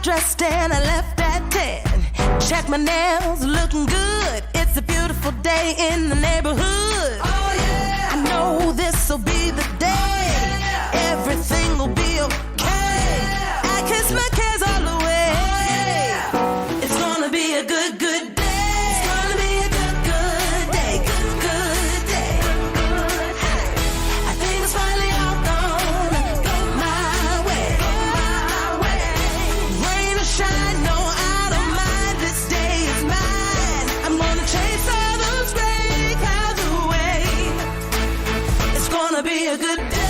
dressed and I left at 10. Check my nails, looking good. It's a beautiful day in the neighborhood. Oh yeah, I know this'll be the day. Yeah. Everything will be okay. Yeah. I kiss my cares all away. Oh yeah. It's gonna be a good, good day. It's gonna be a good, good day. Good, good day. I think it's finally all gonna go my way. Go my way. Rain or shine, no, I don't mind. This day is mine. I'm gonna chase all those gray clouds away. It's gonna be a good day.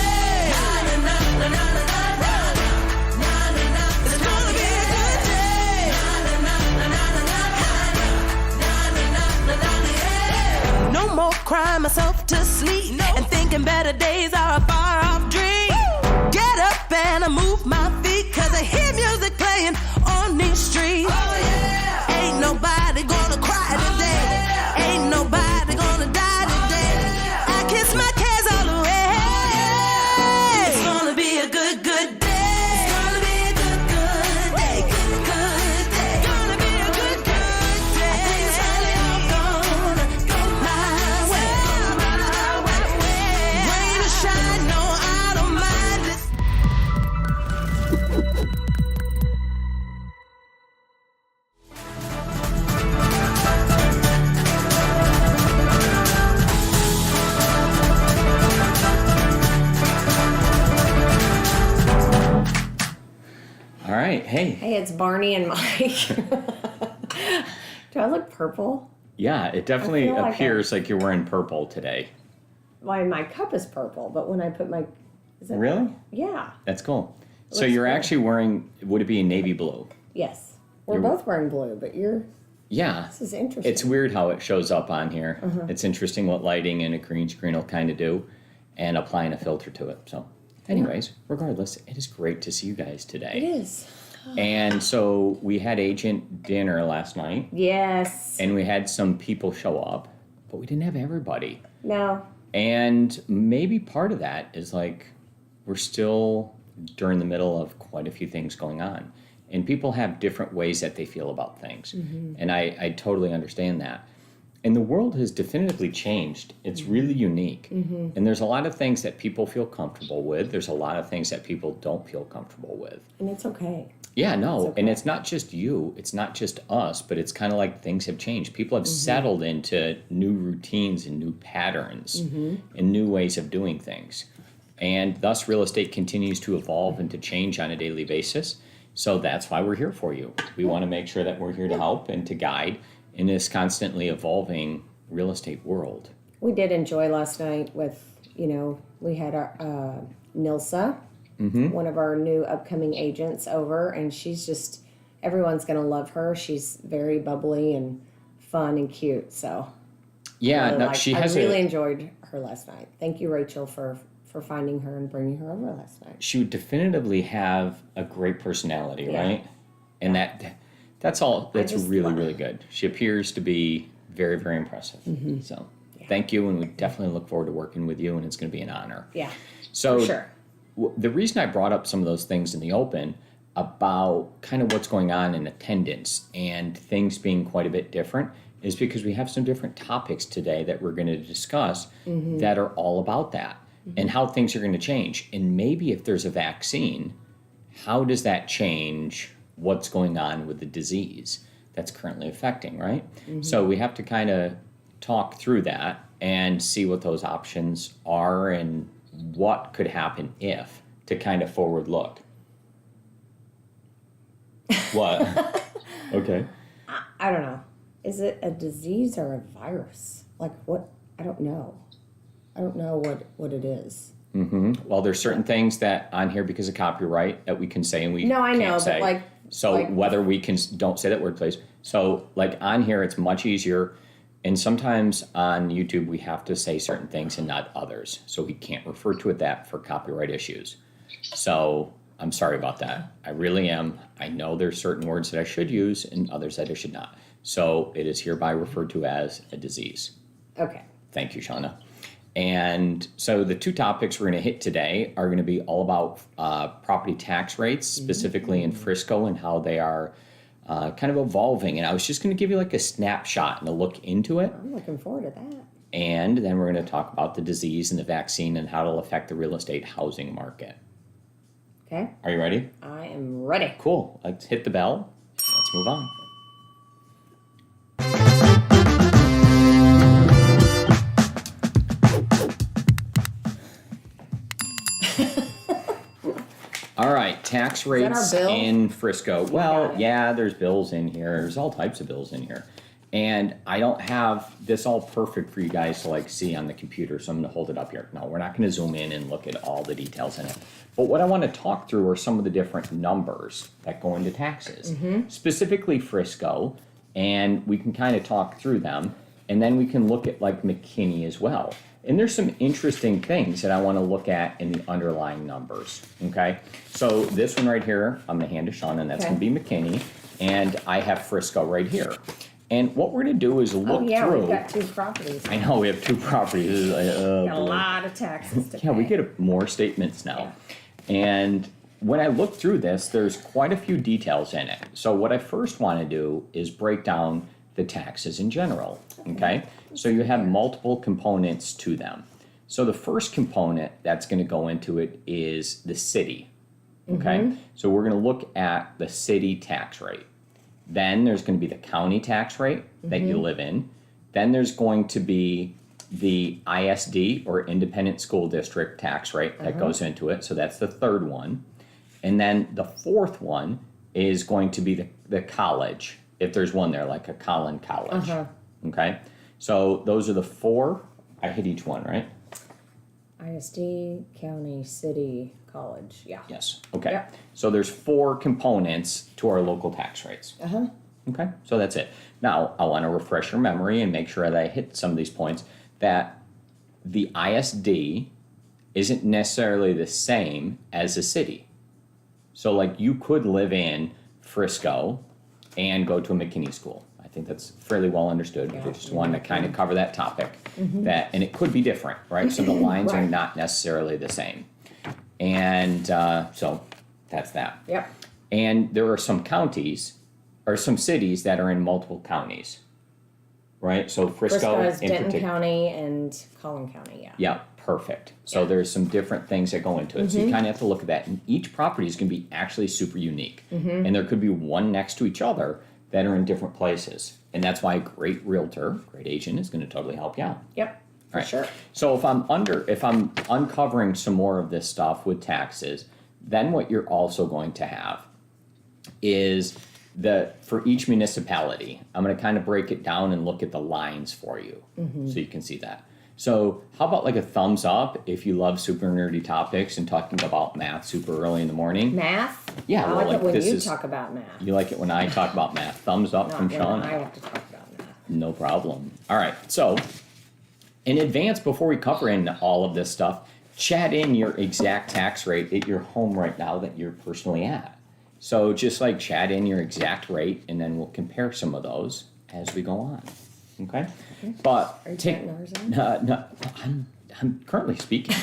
No more crying myself to sleep and thinking better days are a far off dream. Get up and I move my feet, cause I hear music playing on these streets. Oh yeah. Ain't nobody gonna cry today. Ain't nobody gonna die today. I kiss my cares all away. It's gonna be a good, good day. It's gonna be a good, good day. Good, good day. Gonna be a good, good day. I think it's finally all gonna go my way. Rain or shine, no, I don't mind this. All right, hey. Hey, it's Barney and Mike. Do I look purple? Yeah, it definitely I feel like appears like you're wearing purple today. Why, my cup is purple, but when I put my... Is it, Really? Yeah. That's cool. So looks you're cool. actually wearing, would it be navy blue? Yes. We're You're- both wearing blue, but you're... Yeah. This is interesting. It's weird how it shows up on here. It's interesting what lighting and a green screen will kind of do and applying a filter to it. So anyways, regardless, it is great to see you guys It today. is. And so we had agent dinner last night Yes. and we had some people show up, but we didn't have everybody. No. And maybe part of that is like we're still during the middle of quite a few things going on. And people have different ways that they feel about things. And I totally understand that. And the world has definitively changed. It's really unique. And there's a lot of things that people feel comfortable with. There's a lot of things that people don't feel comfortable with. And it's okay. Yeah, no, It's okay. and it's not just you, it's not just us, but it's kind of like things have changed. People have settled into new routines and new patterns and new ways of doing things. And thus, real estate continues to evolve and to change on a daily basis. So that's why we're here for you. We want to make sure that we're here to help and to guide in this constantly evolving real estate world. We did enjoy last night with, we had our Nilsa, one of our new upcoming agents over, and she's just, everyone's going to love her. She's very bubbly and fun and cute. So Yeah, really no, liked- she I has really enjoyed her last night. Thank you, Rachel, for finding her and bringing her over last night. she would definitively have a great personality, Yeah. right? And that's all. That's just really, love really good. She appears to be very, very impressive. So thank you, and we definitely look forward to working with you, and it's going to be an honor. Yeah, So for sure. the reason I brought up some of those things in the open about kind of what's going on in attendance and things being quite a bit different is because we have some different topics today that we're going to discuss that are all about that and how things are going to change. And maybe if there's a vaccine, how does that change what's going on with the disease that's currently affecting, right? So we have to kind of talk through that and see what those options are and what could happen if, to kind of forward look. What? Okay. I don't know. Is it a disease or a virus? Like what? I don't know. I don't know what it is. Well, there's certain things that on here because of copyright that we can say and we No, I can't know, but say. like- So like- whether we can, don't say that word, please. So like on here, it's much easier. And sometimes on YouTube, we have to say certain things and not others. So we can't refer to it that for copyright issues. So I'm sorry about that. I really am. I know there's certain words that I should use and others that I should not. So it is hereby referred to as a disease. Okay. Thank you, Shana. And so the two topics we're going to hit today are going to be all about property tax rates, specifically in Frisco, and how they are kind of evolving. And I was just going to give you like a snapshot and a look into it. I'm looking forward to that. And then we're going to talk about the disease and the vaccine and how it'll affect the real estate housing market. Okay. Are you ready? I am ready. Cool. Let's hit the bell. Let's move on. All right, tax rates our bill? in Frisco. got Well, it. yeah, there's bills in here. There's all types of bills in here. And I don't have this all perfect for you guys to like see on the computer, so I'm going to hold it up here. No, we're not going to zoom in and look at all the details in it. But what I want to talk through are some of the different numbers that go into taxes, specifically Frisco, and we can kind of talk through them. And then we can look at like McKinney as well. And there's some interesting things that I want to look at in the underlying numbers, okay? So this one right here, I'm going to hand to Shana, and that's Okay. going to be McKinney. And I have Frisco right here. And what we're going to do is look Oh, yeah, through. we've got 2 properties. I know we have 2 properties. This is like, Got a boy. lot of taxes to pay. Yeah, we get more statements now. And when I look through this, there's quite a few details in it. So what I first want to do is break down the taxes in general, okay? So you have multiple components to them. So the first component that's going to go into it is the city, okay? So we're going to look at the city tax rate. Then there's going to be the county tax rate that you live in. Then there's going to be the ISD, or Independent School District tax rate that goes into it. So that's the third one. And then the fourth one is going to be the college, if there's one there, like a Collin College. Okay? So those are the 4. I hit each one, right? ISD, county, city, college. Yeah. Yes. Okay. Yep. So there's 4 components to our local tax rates. Okay, so that's it. Now, I want to refresh your memory and make sure that I hit some of these points, that the ISD isn't necessarily the same as a city. So, like, you could live in Frisco and go to a McKinney school. I think that's fairly well understood. I just wanted to kind of cover that topic. And it could be different, right? So the lines are Right. not necessarily the same. And so that's that. Yep. And there are some counties or some cities that are in multiple counties, right? So Frisco Frisco is in Denton particular. County and Collin County, yeah. Yeah, perfect. So Yeah. there's some different things that go into it. So you kind of have to look at that. And each property is going to be actually super unique. And there could be one next to each other that are in different places. And that's why a great realtor, great agent is going to totally help you out. Yep, for Right. sure. So if I'm uncovering some more of this stuff with taxes, then what you're also going to have is for each municipality, I'm going to kind of break it down and look at the lines for you so you can see that. So how about like a thumbs up if you love super nerdy topics and talking about math super early in the morning? Math? Yeah, I well, like like it when this you is- talk about math. You like it when I talk about math. Thumbs up Not from when Sean. I have to talk about math. No problem. All right. So, in advance, before we cover in all of this stuff, chat in your exact tax rate at your home right now that you're personally at. So, just like chat in your exact rate, and then we'll compare some of those as we go on. Okay? But Are you take. chatting ours in? No, I'm currently speaking.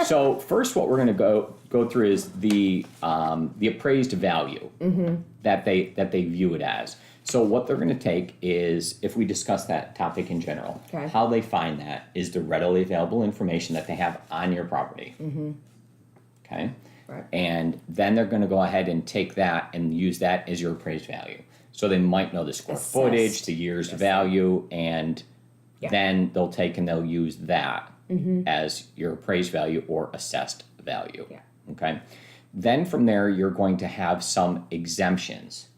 So first, what we're going to go through is the appraised value that they view it as. So what they're going to take is, if we discuss that topic in general, Okay. how they find that is the readily available information that they have on your property. Okay? Right. And then they're going to go ahead and take that and use that as your appraised value. So they might know the square Assessed. footage, the year's value, and Yeah. then they'll take and they'll use that as your appraised value or assessed value. Yeah. Okay. Then from there, you're going to have some exemptions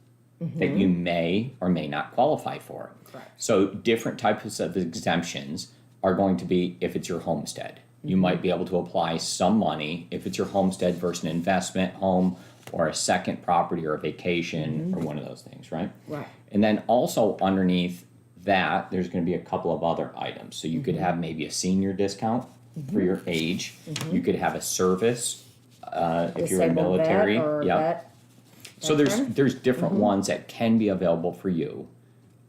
that you may or may not qualify for. Correct. So different types of exemptions are going to be if it's your homestead. You might be able to apply some money if it's your homestead versus an investment home or a second property or a vacation or one of those things, right? Right. And then also underneath that, there's going to be a couple of other items. So you could have maybe a senior discount for your age. You could have a service if you're in Disabled military. vet or Yep. vet. So veteran. there's different ones that can be available for you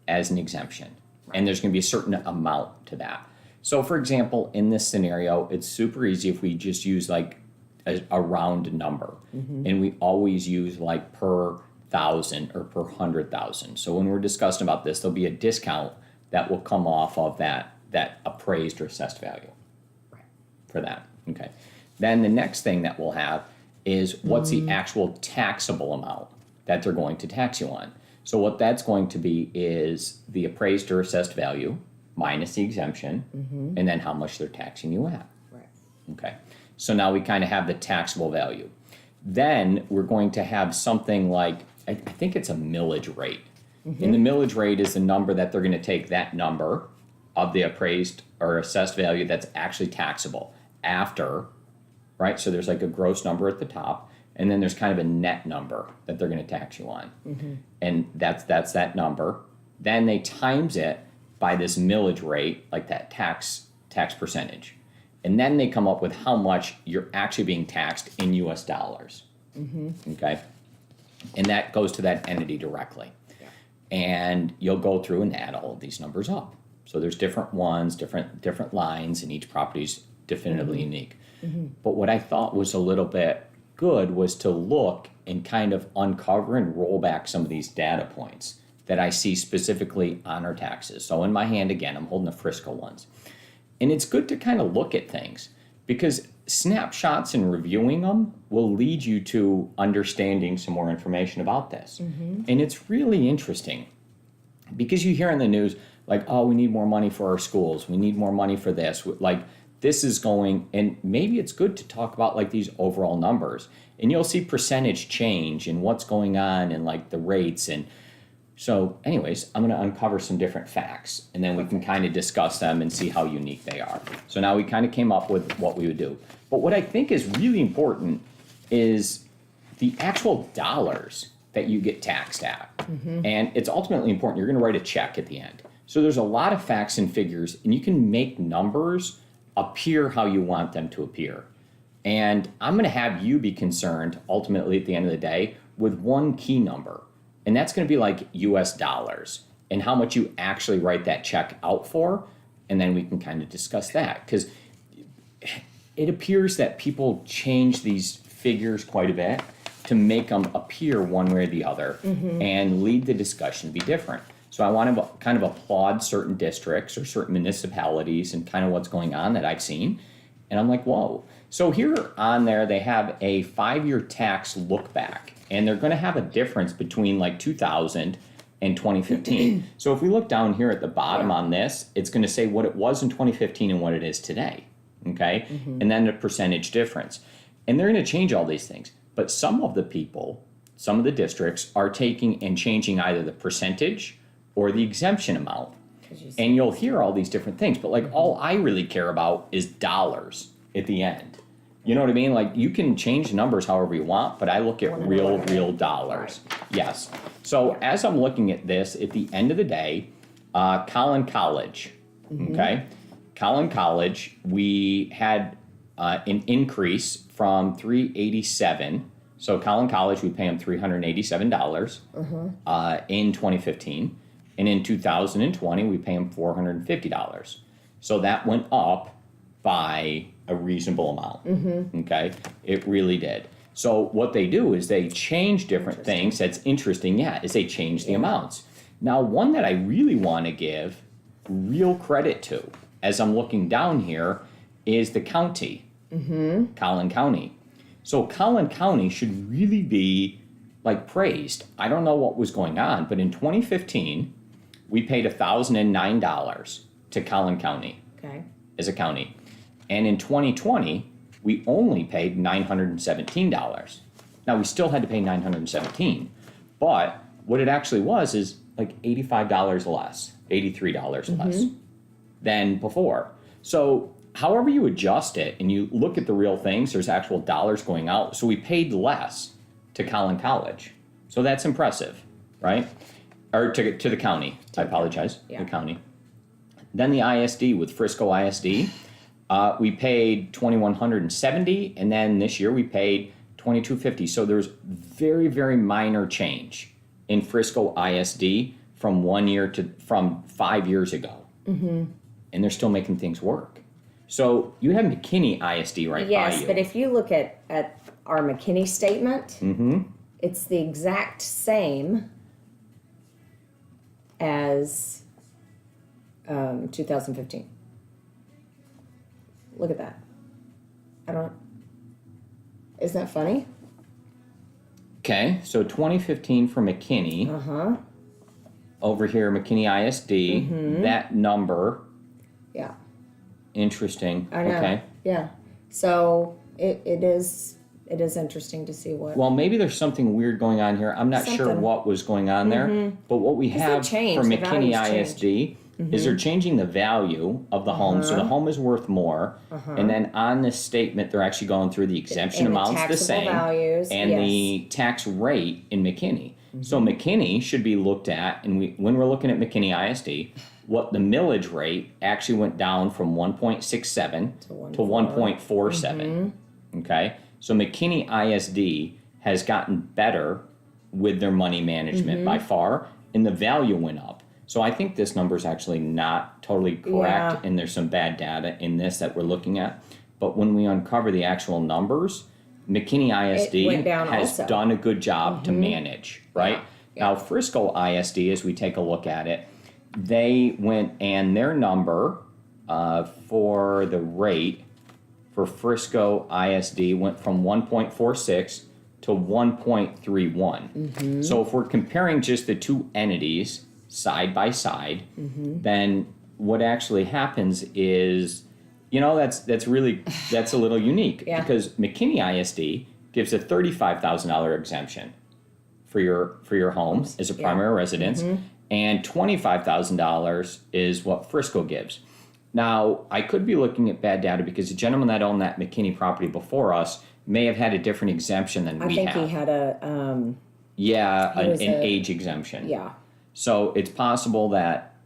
as an exemption. And there's going to be a certain amount to that. So for example, in this scenario, it's super easy if we just use like a round number. And we always use like per 1,000 or per 100,000. So when we're discussing about this, there'll be a discount that will come off of that appraised or assessed value for that. Okay. Then the next thing that we'll have is what's the actual taxable amount that they're going to tax you on. So what that's going to be is the appraised or assessed value minus the exemption, and then how much they're taxing you at. Right. Okay. So now we kind of have the taxable value. Then we're going to have something like, I think it's a millage rate. And the millage rate is the number that they're going to take that number of the appraised or assessed value that's actually taxable after, right? So there's like a gross number at the top, and then there's kind of a net number that they're going to tax you on. And that's that number. Then they times it by this millage rate, like that tax percentage. And then they come up with how much you're actually being taxed in US dollars. Okay? And that goes to that entity directly. And you'll go through and add all of these numbers up. So there's different ones, different lines, and each property's definitively unique. But what I thought was a little bit good was to look and kind of uncover and roll back some of these data points that I see specifically on our taxes. So in my hand, again, I'm holding the Frisco ones. And it's good to kind of look at things because snapshots and reviewing them will lead you to understanding some more information about this. And it's really interesting because you hear in the news, like, oh, we need more money for our schools. We need more money for this. Like, this is going, and maybe it's good to talk about like these overall numbers. And you'll see percentage change and what's going on and like the rates. And so anyways, I'm going to uncover some different facts and then we can kind of discuss them and see how unique they are. So now we kind of came up with what we would do. But what I think is really important is the actual dollars that you get taxed at. And it's ultimately important. You're going to write a check at the end. So there's a lot of facts and figures, and you can make numbers appear how you want them to appear. And I'm going to have you be concerned ultimately at the end of the day with one key number. And that's going to be like US dollars and how much you actually write that check out for. And then we can kind of discuss that because it appears that people change these figures quite a bit to make them appear one way or the other and lead the discussion to be different. So I want to kind of applaud certain districts or certain municipalities and kind of what's going on that I've seen. And I'm like, whoa. So here on there, they have a 5-year tax look back. And they're going to have a difference between like 2000 and 2015. So if we look down here at the bottom on this, it's going to say what it was in 2015 and what it is today. Okay? And then the percentage difference. And they're going to change all these things. But some of the people, some of the districts are taking and changing either the percentage or the exemption amount. And you'll hear all these different things. But like all I really care about is dollars at the end. You know what I mean? Like you can change numbers however you want, but I look at real dollars. Yes. So as I'm looking at this, at the end of the day, Collin College, okay? Collin College, we had an increase from $387. So Collin College, we pay them $387 in 2015. And in 2020, we pay them $450. So that went up by a reasonable amount. Okay, it really did. So what they do is they change different things. That's interesting, is they change the amounts. Now, one that I really want to give real credit to, as I'm looking down here, is the county, Collin County. So Collin County should really be like praised. I don't know what was going on, but in 2015, we paid $1,009 to Collin County as a county. And in 2020, we only paid $917. Now, we still had to pay $917, but what it actually was is like $85 less, $83 less than before. So however you adjust it and you look at the real things, there's actual dollars going out. So we paid less to Collin College. So that's impressive, right? Or to the county, I apologize, the county. Then the ISD with Frisco ISD. We paid $2,170, and then this year we paid $2,250. So there's very, very minor change in Frisco ISD from 5 years ago. and they're still making things work. So you have McKinney ISD right by you. Yes, but if you look at our McKinney statement, it's the exact same as 2015. Look at that. Isn't that funny? Okay, so 2015 for McKinney. Over here, McKinney ISD, that number. Yeah. Interesting. I know. Okay. Yeah. So it is interesting to see what. Well, maybe there's something weird going on here. I'm not sure what was going on there. But what we have for McKinney ISD is they're changing the value of the home. So the home is worth more. And then on this statement, they're actually going through the exemption amounts the same. Values, and the tax rate in McKinney. So McKinney should be looked at, and when we're looking at McKinney ISD, what the millage rate actually went down from 1.67 to 1.47. Okay, so McKinney ISD has gotten better with their money management by far, and the value went up. So I think this number is actually not totally correct, and there's some bad data in this that we're looking at. But when we uncover the actual numbers, McKinney ISD has done a good job to manage, right? Now, Frisco ISD, as we take a look at it, they went, and their number for the rate for Frisco ISD went from 1.46 to 1.31. So if we're comparing just the two entities side by side, then what actually happens is, that's a little unique because McKinney ISD gives a $35,000 exemption for your home as a primary residence, and $25,000 is what Frisco gives. Now, I could be looking at bad data because the gentleman that owned that McKinney property before us may have had a different exemption than we have. I think he had an age exemption. Yeah. So it's possible that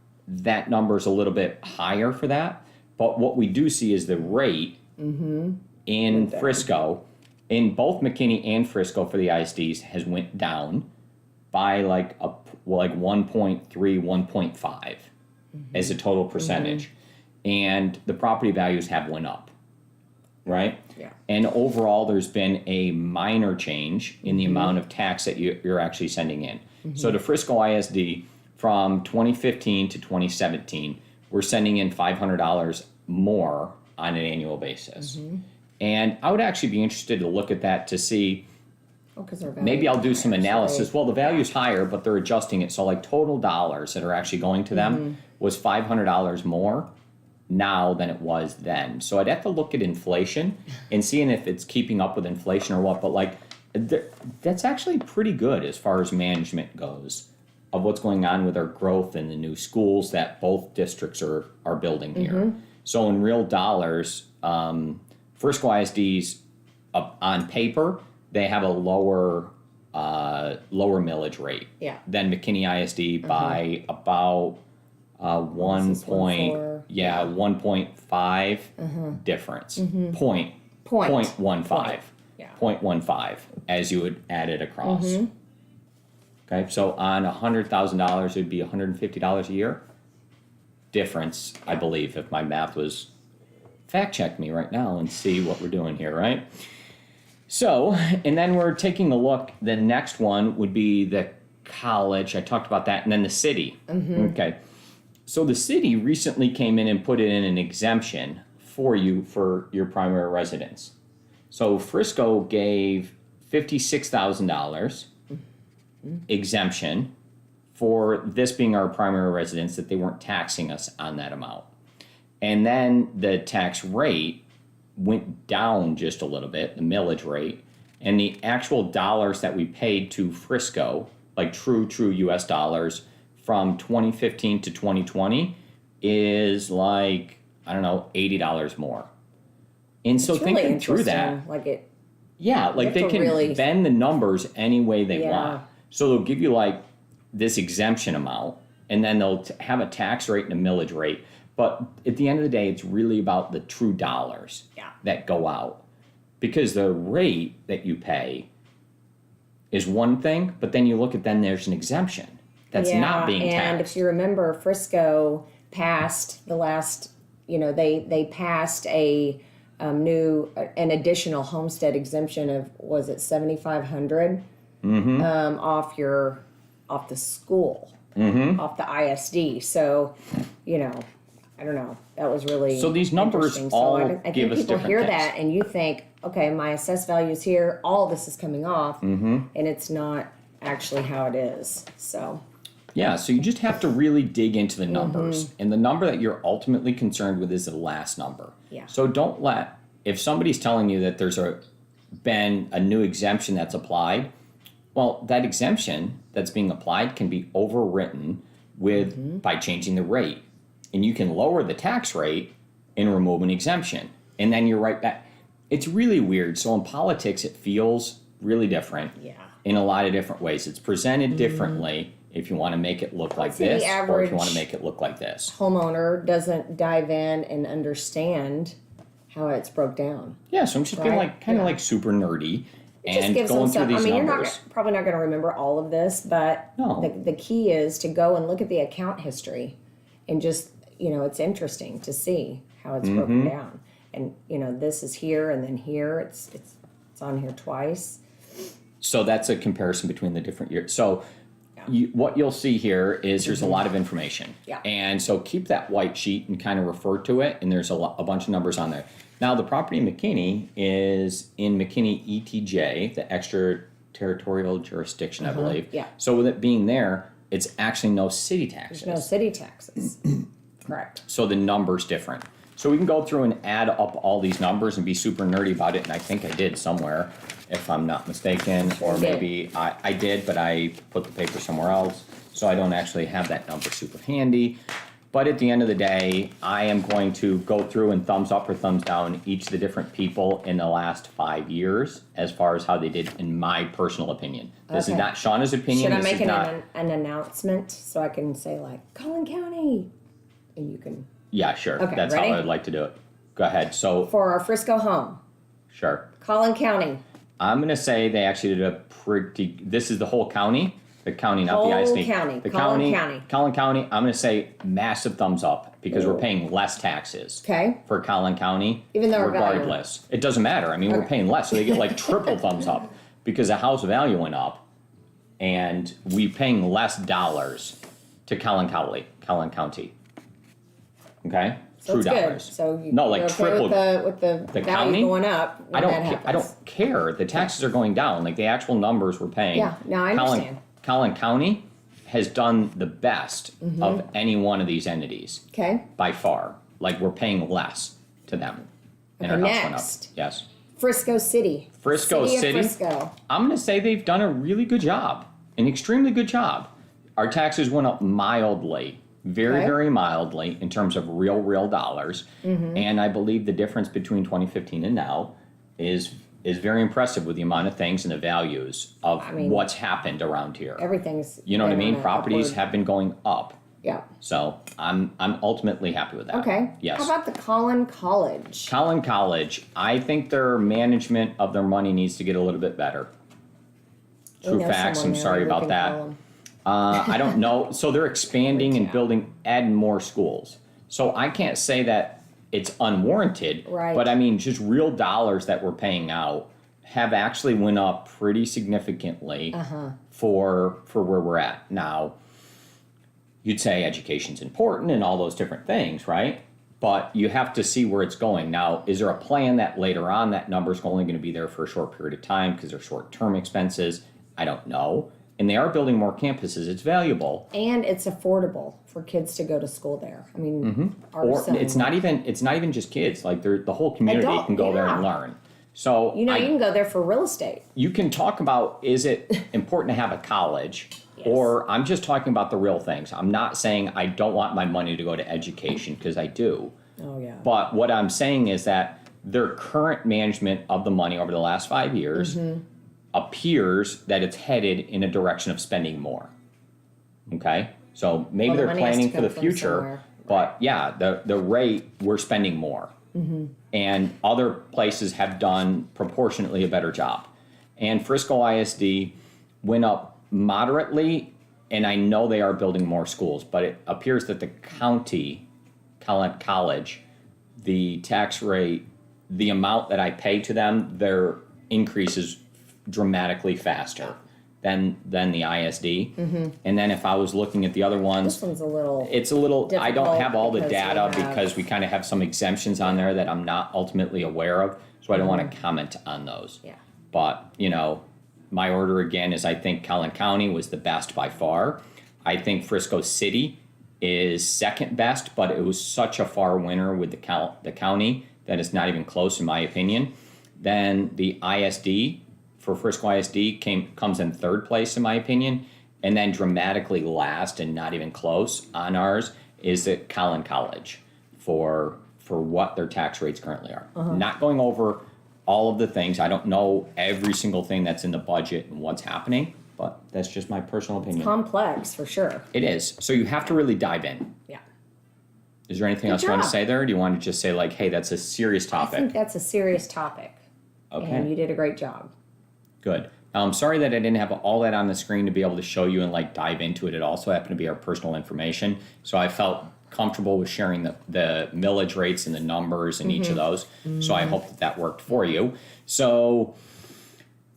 number is a little bit higher for that. But what we do see is the rate in Frisco, in both McKinney and Frisco for the ISDs, has went down by like 1.3, 1.5 as a total percentage. And the property values have went up, right? Yeah. And overall, there's been a minor change in the amount of tax that you're actually sending in. So to Frisco ISD, from 2015 to 2017, we're sending in $500 more on an annual basis. And I would actually be interested to look at that to see, maybe I'll do some analysis. Well, the value's higher, but they're adjusting it. So like total dollars that are actually going to them was $500 more now than it was then. So I'd have to look at inflation and seeing if it's keeping up with inflation or what. But like, that's actually pretty good as far as management goes of what's going on with our growth and the new schools that both districts are building here. So in real dollars, Frisco ISD's on paper, they have a lower millage rate than McKinney ISD by about 1.5 difference. Point 0.15. 0.15 as you would add it across. Okay, so on $100,000, it'd be $150 a year difference, I believe, if my math was. Fact check me right now and see what we're doing here, right? So, and then we're taking a look. The next one would be the college. I talked about that, and then the city. Okay, so the city recently came in and put in an exemption for you for your primary residence. So Frisco gave $56,000 exemption for this being our primary residence, that they weren't taxing us on that amount. And then the tax rate went down just a little bit, the millage rate, and the actual dollars that we paid to Frisco, like true US dollars, from 2015 to 2020 is like, I don't know, $80 more. And so thinking through that, they can bend the numbers any way they want. So they'll give you like this exemption amount, and then they'll have a tax rate and a millage rate. But at the end of the day, it's really about the true dollars that go out. Because the rate that you pay is one thing, but then you look at, then there's an exemption that's not being taxed. And if you remember, Frisco passed the last they passed an additional homestead exemption of, was it 7,500 off the school, off the ISD. So, I don't know. That was really So these numbers interesting. all I give think us people different hear things. that and you think, okay, my assessed value is here, all this is coming off, and it's not actually how it is. So Yeah, so you just have to really dig into the numbers. And the number that you're ultimately concerned with is the last number. Yeah. So don't if somebody's telling you that there's been a new exemption that's applied, well, that exemption that's being applied can be overwritten by changing the rate. And you can lower the tax rate and remove an exemption. And then you're right back. It's really weird. So in politics, it feels really different in a lot of different ways. It's presented differently if you want to make it look like this, or if you want to make it look like this. Homeowner doesn't dive in and understand how it's broke down. Yeah, so I'm just being like super nerdy and going through these you're numbers. probably not going to remember all of this, but the key is to go and look at the account history and just, it's interesting to see how it's broken down. And, this is here and then here. It's on here twice. So that's a comparison between the different years. So what you'll see here is there's a lot of information. Yeah. And so keep that white sheet and kind of refer to it, and there's a bunch of numbers on there. Now, the property in McKinney is in McKinney ETJ, the extraterritorial jurisdiction, I believe. Yeah. So with it being there, it's actually no city taxes. There's no city taxes. Correct. So the number's different. So we can go through and add up all these numbers and be super nerdy about it, and I think I did somewhere, if I'm not mistaken, or maybe I did, but I put the paper somewhere else, so I don't actually have that number super handy. But at the end of the day, I am going to go through and thumbs up or thumbs down each of the different people in the last 5 years as far as how they did, in my personal opinion. This is not Shauna's opinion. Should I This make is an announcement so I can say, like, Collin County? And you can... Yeah, sure. Okay, That's ready? how I'd like to do it. Go ahead. So, For our Frisco home, sure. Collin County. I'm going to say they actually did a pretty... This is the whole county. The county, not the ISD. Whole county. The Collin County. Collin County, I'm going to say massive thumbs up because we're paying less taxes. Okay. For Collin County. Even though our regardless. It doesn't matter. I mean, we're paying less. So they get like triple thumbs up because the house value went up and we're paying less dollars to Collin County. Okay? So True it's dollars. good. So you, No, like you're okay triple. with the value county? going up. When that happens. I don't care. The taxes are going down. Like the actual numbers we're paying. Yeah, no, I understand. Collin County has done the best of any one of these entities Okay. by far. Like we're paying less to them. And Okay, our house went up. next. Yes. Frisco City. Frisco City City. of Frisco. I'm going to say they've done a really good job, an extremely good job. Our taxes went up mildly, very, Okay. very mildly in terms of real dollars. And I believe the difference between 2015 and now is very impressive with the amount of things and the values of what's happened around here. Everything's. You know what I been mean? on a Properties upward- have been going up. Yeah. So I'm ultimately happy with that. Okay. Yes. How about the Collin College? Collin College, I think their management of their money needs to get a little bit better. We True know facts, someone I'm there, sorry we about can that. call 'em. I don't know. So they're expanding and adding more schools. So I can't say that it's unwarranted. Right. But I mean, just real dollars that we're paying out have actually went up pretty significantly for where we're at. Now, you'd say education's important and all those different things, right? But you have to see where it's going. Now, is there a plan that later on that number's only going to be there for a short period of time because they're short-term expenses? I don't know. And they are building more campuses. It's valuable. And it's affordable for kids to go to school there. I mean, our Or son, it's not even just kids. Like the whole community Adult, can go there and yeah. learn. So you can go there for real estate. you can talk about, is it important to have a college? Yes. Or I'm just talking about the real things. I'm not saying I don't want my money to go to education, because I do. Oh yeah. But what I'm saying is that their current management of the money over the last 5 years appears that it's headed in a direction of spending more. Okay? So maybe Well, the they're money has planning to for the come from future, somewhere. but yeah, the rate, we're spending more. And other places have done proportionately a better job. And Frisco ISD went up moderately, and I know they are building more schools, but it appears that the county, College, the tax rate, the amount that I pay to them, their increase is dramatically faster than the ISD. And then if I was looking at the other ones, This one's a little. it's a little, I don't difficult have all the because data we have- because we kind of have some exemptions on there that I'm not ultimately aware of, so I don't want to comment on those. Yeah. But, you know, my order again is I think Collin County was the best by far. I think Frisco City is second best, but it was such a far winner with the county that it's not even close in my opinion. Then the ISD for Frisco ISD comes in third place in my opinion, and then dramatically last and not even close on ours is at Collin College for what their tax rates currently are. Not going over all of the things. I don't know every single thing that's in the budget and what's happening, but that's just my personal opinion. Complex for sure. It is. So you have to really dive in. Yeah. Is there anything Good else you want to job. say there? Or do you want to just say like, hey, that's a serious I think topic? that's a serious topic. Okay. And you did a great job. Good. Now, I'm sorry that I didn't have all that on the screen to be able to show you and like dive into it. It also happened to be our personal information. So I felt comfortable with sharing the millage rates and the numbers in each of those. So I hope that worked for you. So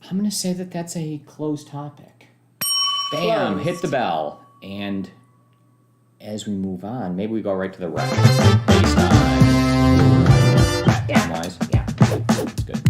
I'm going to say that that's a closed topic. Bam, Closed. hit the bell. And as we move on, maybe we go right to the reference based on Yeah. wise. Yeah. That's good.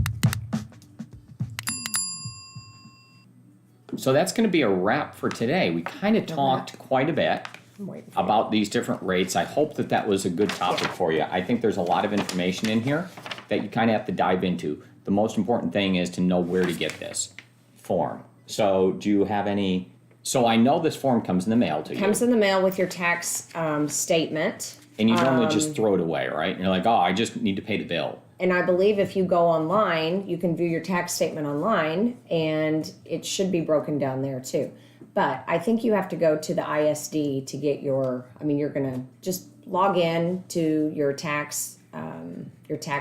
So that's going to be a wrap for today. We kind of talked quite a bit I'm waiting for about these different rates. I hope that that was a good topic for you. I think there's a lot of information in here that you kind of have to dive into. The most important thing is to know where to get this form. So do you have any? So I know this form comes in the mail to you. Comes in the mail with your tax statement. And you normally just throw it away, right? And you're like, oh, I just need to pay the bill. And I believe if you go online, you can view your tax statement online, and it should be broken down there too. But I think you have to go to the ISD to get your. I mean, you're gonna just log in to your tax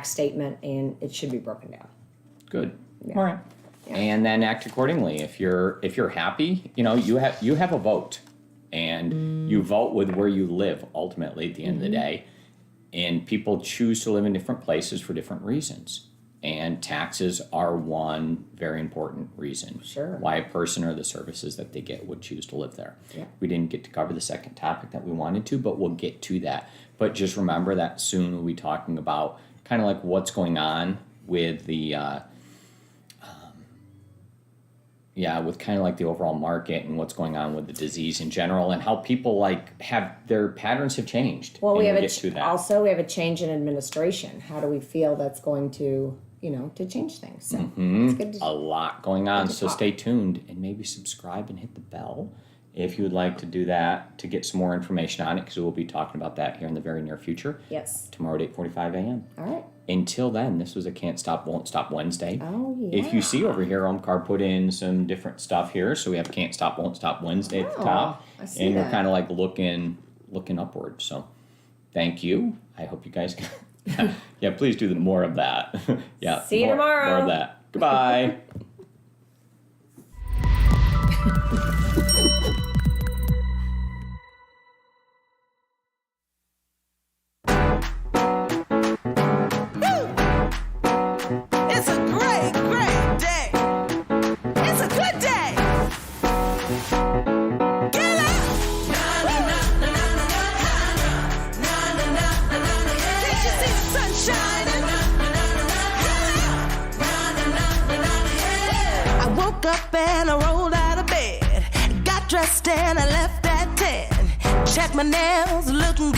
statement, and it should be broken down. Good. All right. And then act accordingly. If you're happy, you know, you have a vote, and you vote with where you live ultimately at the end of the day. And people choose to live in different places for different reasons. And taxes are one very important reason Sure. why a person or the services that they get would choose to live there. Yeah. We didn't get to cover the second topic that we wanted to, but we'll get to that. But just remember that soon we'll be talking about kind of like what's going on with the with kind of like the overall market and what's going on with the disease in general and how people like have their patterns have changed. Well, And we have we'll a get to that. also we have a change in administration. How do we feel that's going to to change things? So it's good to A lot going on, to so talk. stay tuned and maybe subscribe and hit the bell if you would like to do that to get some more information on it, because we'll be talking about that here in the very near future. Yes. Tomorrow at 8:45 a.m. All right. Until then, this was a Can't Stop, Won't Stop Wednesday. Oh, yeah. If you see over here, Omkar put in some different stuff here. So we have Can't Stop, Won't Stop Wednesday at the Oh, top. I see and we're that. kind of like looking upward. So thank you. I hope you guys yeah, please do more of that. Yeah. See you more tomorrow. of that. Goodbye. It's a great, great day. It's a good day. Get up. Can't you see the sun shining? I woke up and I rolled out of bed. Got dressed and I left at 10. Checked my nails, looking